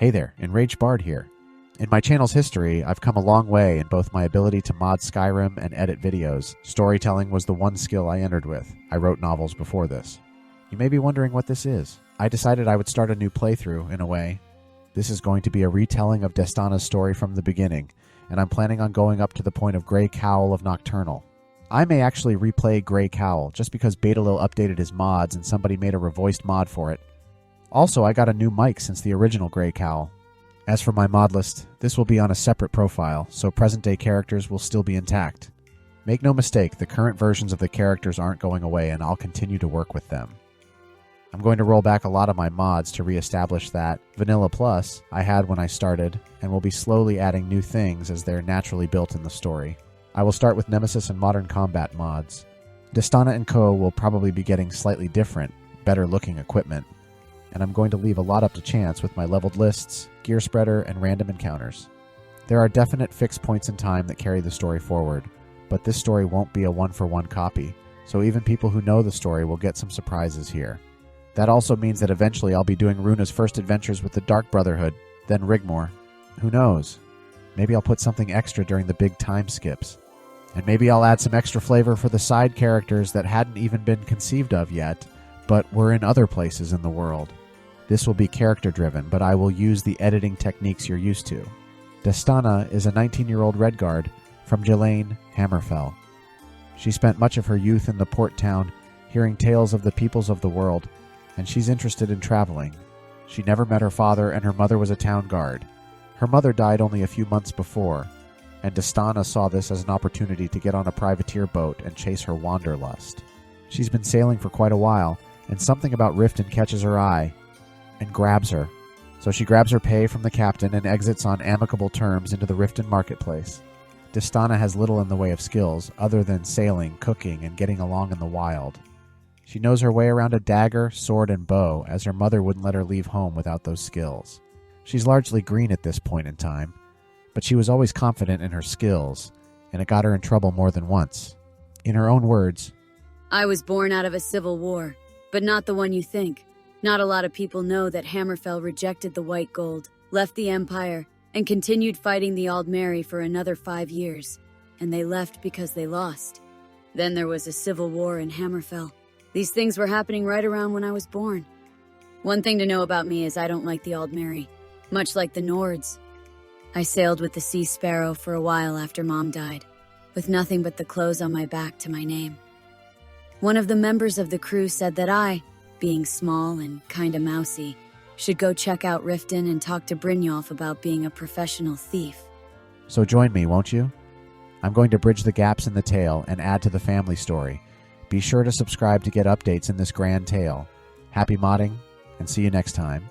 Hey there, Enraged Bard here. In my channel's history, I've come a long way in both my ability to mod Skyrim and edit videos. Storytelling was the one skill I entered with. I wrote novels before this. You may be wondering what this is. I decided I would start a new playthrough, in a way. This is going to be a retelling of Destana's story from the beginning, and I'm planning on going up to the point of Grey Cowl of Nocturnal. I may actually replay Grey Cowl, just because Betalil updated his mods and somebody made a revoiced mod for it. Also, I got a new mic since the original Grey Cowl. As for my mod list, this will be on a separate profile, so present-day characters will still be intact. Make no mistake, the current versions of the characters aren't going away, and I'll continue to work with them. I'm going to roll back a lot of my mods to re-establish that Vanilla Plus I had when I started, and will be slowly adding new things as they're naturally built in the story. I will start with Nemesis and Modern Combat mods. Destana and Co. will probably be getting slightly different, better-looking equipment, and I'm going to leave a lot up to chance with my leveled lists, gear spreader, and random encounters. There are definite fixed points in time that carry the story forward, but this story won't be a one-for-one copy, so even people who know the story will get some surprises here. That also means that eventually I'll be doing Runa's first adventures with the Dark Brotherhood, then Rigmore. Who knows? Maybe I'll put something extra during the big time skips. And maybe I'll add some extra flavor for the side characters that hadn't even been conceived of yet, but were in other places in the world. This will be character-driven, but I will use the editing techniques you're used to. Destana is a 19-year-old Redguard from Ghislaine, Hammerfell. She spent much of her youth in the port town, hearing tales of the peoples of the world, and she's interested in traveling. She never met her father, and her mother was a town guard. Her mother died only a few months before, and Destana saw this as an opportunity to get on a privateer boat and chase her wanderlust. She's been sailing for quite a while, and something about Riften catches her eye and grabs her. So she grabs her pay from the captain and exits on amicable terms into the Riften marketplace. Destana has little in the way of skills, other than sailing, cooking, and getting along in the wild. She knows her way around a dagger, sword, and bow, as her mother wouldn't let her leave home without those skills. She's largely green at this point in time, but she was always confident in her skills, and it got her in trouble more than once. In her own words, "I was born out of a civil war, but not the one you think. Not a lot of people know that Hammerfell rejected the white gold, left the Empire, and continued fighting the Aldmeri for another 5 years. And they left because they lost. Then there was a civil war in Hammerfell. These things were happening right around when I was born. One thing to know about me is I don't like the Aldmeri, much like the Nords. I sailed with the Sea Sparrow for a while after Mom died, with nothing but the clothes on my back to my name. One of the members of the crew said that I, being small and kinda mousy, should go check out Riften and talk to Brynjolf about being a professional thief. So join me, won't you? I'm going to bridge the gaps in the tale and add to the family story. Be sure to subscribe to get updates in this grand tale. Happy modding, and see you next time.